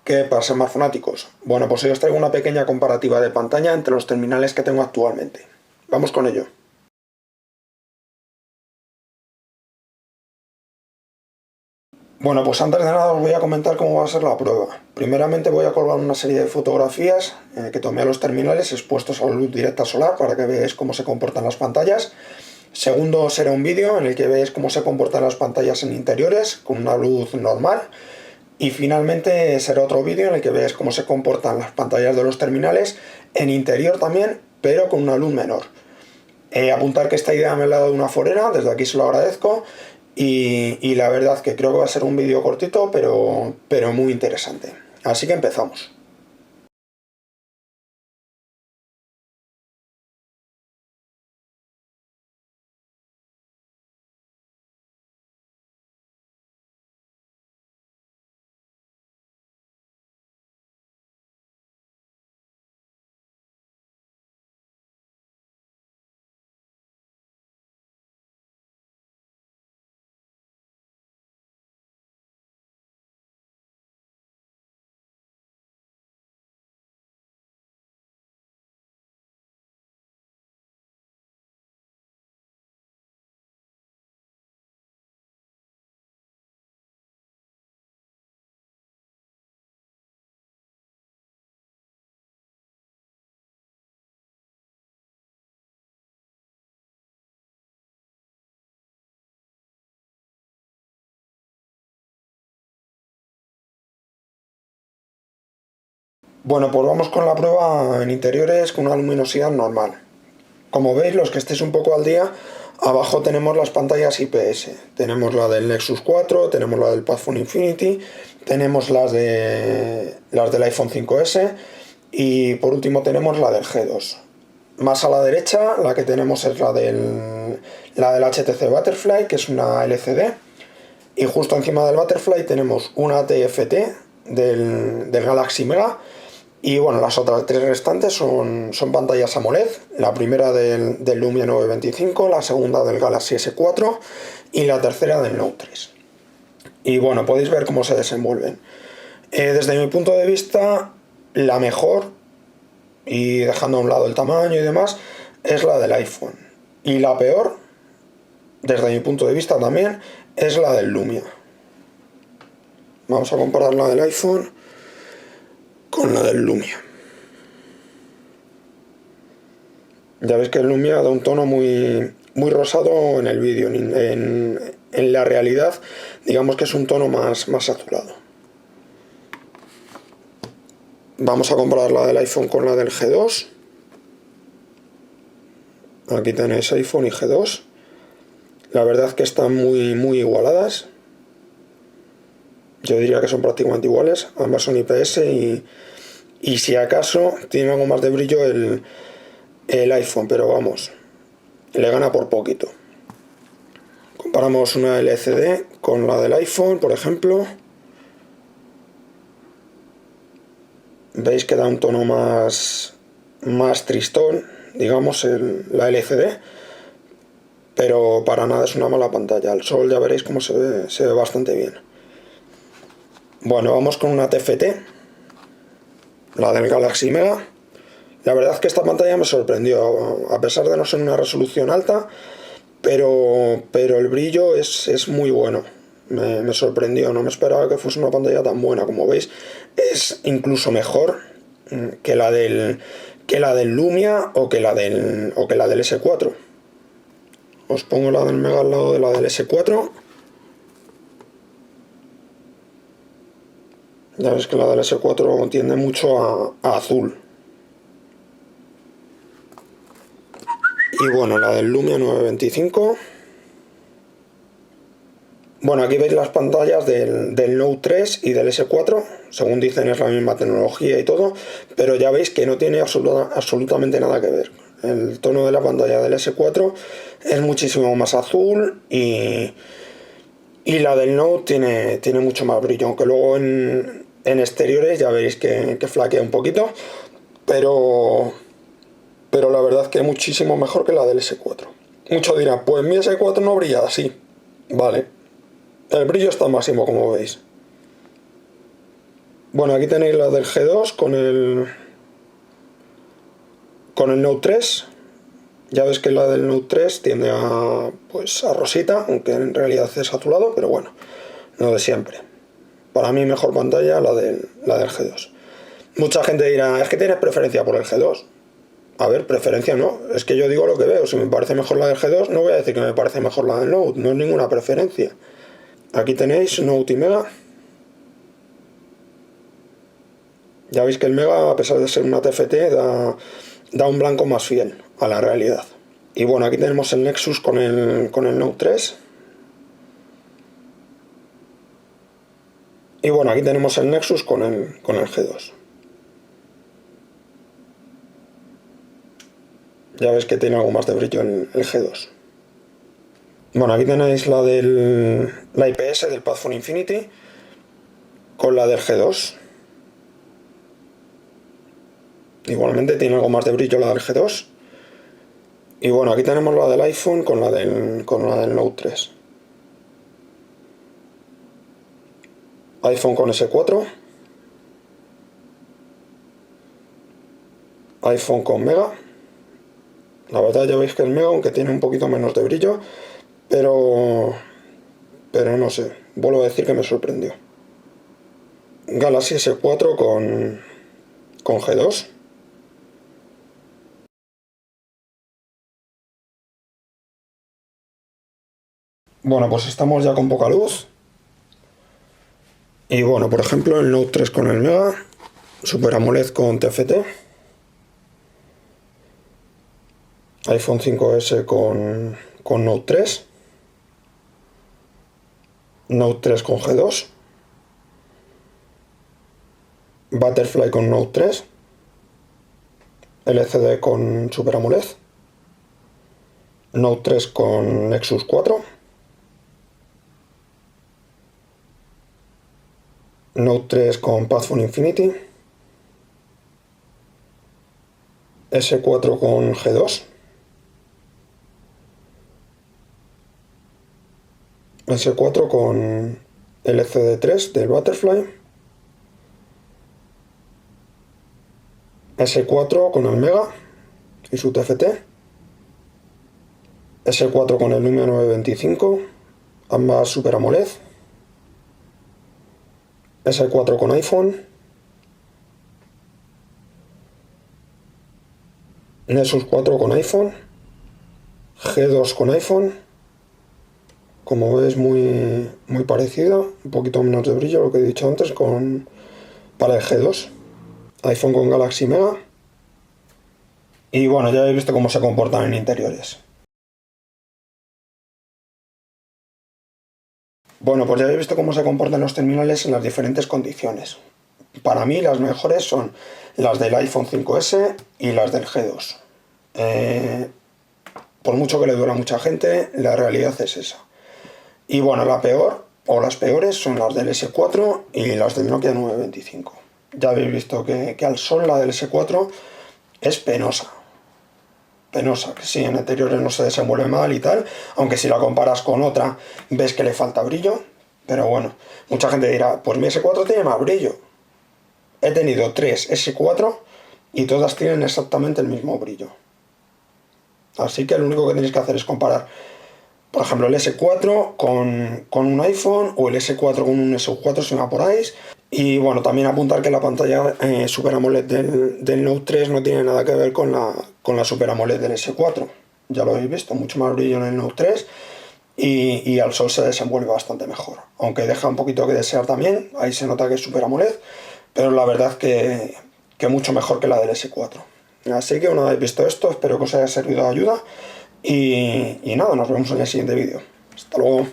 ¿Qué pasa, más fanáticos? Bueno, pues hoy os traigo una pequeña comparativa de pantalla entre los terminales que tengo actualmente. Vamos con ello. Bueno, pues antes de nada os voy a comentar cómo va a ser la prueba. Primeramente voy a colgar una serie de fotografías que tomé a los terminales expuestos a la luz directa solar para que veáis cómo se comportan las pantallas. Segundo será un vídeo en el que veáis cómo se comportan las pantallas en interiores con una luz normal. Y finalmente será otro vídeo en el que veáis cómo se comportan las pantallas de los terminales en interior también, pero con una luz menor. Apuntar que esta idea me la ha dado una forera, desde aquí se lo agradezco. Y la verdad que creo que va a ser un vídeo cortito, pero muy interesante. Así que empezamos. Bueno, pues vamos con la prueba en interiores con una luminosidad normal. Como veis, los que estéis un poco al día, abajo tenemos las pantallas IPS. Tenemos la del Nexus 4, tenemos la del Padfone Infinity, tenemos las del iPhone 5S y por último tenemos la del G2. Más a la derecha, la que tenemos es la del HTC Butterfly, que es una LCD. Y justo encima del Butterfly tenemos una TFT del Galaxy Mega. Y bueno, las otras tres restantes son pantallas AMOLED. La primera del Lumia 925, la segunda del Galaxy S4 y la tercera del Note 3. Y bueno, podéis ver cómo se desenvuelven. Desde mi punto de vista, la mejor, y dejando a un lado el tamaño y demás, es la del iPhone. Y la peor, desde mi punto de vista también, es la del Lumia. Vamos a comparar la del iPhone con la del Lumia. Ya veis que el Lumia da un tono muy rosado en el vídeo. En la realidad, digamos que es un tono más azulado. Vamos a comparar la del iPhone con la del G2. Aquí tenéis iPhone y G2. La verdad que están muy igualadas. Yo diría que son prácticamente iguales. Ambas son IPS y si acaso tiene algo más de brillo el iPhone, pero vamos, le gana por poquito. Comparamos una LCD con la del iPhone, por ejemplo. Veis que da un tono más tristón, digamos, la LCD, pero para nada es una mala pantalla. Al sol ya veréis cómo se ve bastante bien. Bueno, vamos con una TFT, la del Galaxy Mega. La verdad es que esta pantalla me sorprendió, a pesar de no ser una resolución alta, pero el brillo es muy bueno. Me sorprendió, no me esperaba que fuese una pantalla tan buena. Como veis, es incluso mejor que la del Lumia o que la del S4. Os pongo la del Mega al lado de la del S4. Ya veis que la del S4 tiende mucho a azul. Y bueno, la del Lumia 925. Bueno, aquí veis las pantallas del Note 3 y del S4. Según dicen es la misma tecnología y todo, pero ya veis que no tiene absolutamente nada que ver. El tono de la pantalla del S4 es muchísimo más azul y la del Note tiene mucho más brillo, aunque luego en exteriores ya veréis que flaquea un poquito, pero la verdad que es muchísimo mejor que la del S4. Muchos dirán, pues mi S4 no brilla así. Vale, el brillo está máximo, como veis. Bueno, aquí tenéis la del G2 con el Note 3. Ya ves que la del Note 3 tiende a, pues, a rosita, aunque en realidad es azulado, pero bueno, lo de siempre. Para mí mejor pantalla la del G2. Mucha gente dirá, es que tienes preferencia por el G2. A ver, preferencia no, es que yo digo lo que veo. Si me parece mejor la del G2, no voy a decir que me parece mejor la del Note, no es ninguna preferencia. Aquí tenéis Note y Mega. Ya veis que el Mega, a pesar de ser una TFT, da un blanco más fiel a la realidad. Y bueno, aquí tenemos el Nexus con el Note 3. Y bueno, aquí tenemos el Nexus con el G2. Ya ves que tiene algo más de brillo el G2. Bueno, aquí tenéis la IPS del Padfone Infinity con la del G2. Igualmente tiene algo más de brillo la del G2. Y bueno, aquí tenemos la del iPhone con la del Note 3. iPhone con S4. iPhone con Mega. La verdad ya veis que el Mega, aunque tiene un poquito menos de brillo, pero no sé, vuelvo a decir que me sorprendió. Galaxy S4 con G2. Bueno, pues estamos ya con poca luz. Y bueno, por ejemplo, el Note 3 con el Mega, Super AMOLED con TFT, iPhone 5S con Note 3, Note 3 con G2, Butterfly con Note 3, LCD con Super AMOLED, Note 3 con Nexus 4, Note 3 con Padfone Infinity, S4 con G2, S4 con LCD 3 del Butterfly, S4 con el Mega y su TFT, S4 con el Lumia 925, ambas Super AMOLED, S4 con iPhone, Nexus 4 con iPhone, G2 con iPhone, como ves muy parecido, un poquito menos de brillo, lo que he dicho antes, para el G2, iPhone con Galaxy Mega, y bueno, ya habéis visto cómo se comportan en interiores. Bueno, pues ya habéis visto cómo se comportan los terminales en las diferentes condiciones. Para mí las mejores son las del iPhone 5S y las del G2. Por mucho que le duela a mucha gente, la realidad es esa. Y bueno, la peor, o las peores, son las del S4 y las del Nokia 925. Ya habéis visto que al sol la del S4 es penosa. Penosa, que sí, en interiores no se desenvuelve mal y tal, aunque si la comparas con otra ves que le falta brillo, pero bueno, mucha gente dirá, pues mi S4 tiene más brillo. He tenido 3 S4 y todas tienen exactamente el mismo brillo. Así que lo único que tenéis que hacer es comparar, por ejemplo, el S4 con un iPhone o el S4 con un S4 si me apuráis. Y bueno, también apuntar que la pantalla Super AMOLED del Note 3 no tiene nada que ver con la Super AMOLED del S4. Ya lo habéis visto, mucho más brillo en el Note 3 y al sol se desenvuelve bastante mejor. Aunque deja un poquito que desear también, ahí se nota que es Super AMOLED, pero la verdad que mucho mejor que la del S4. Así que una vez visto esto, espero que os haya servido de ayuda y nada, nos vemos en el siguiente vídeo. Hasta luego.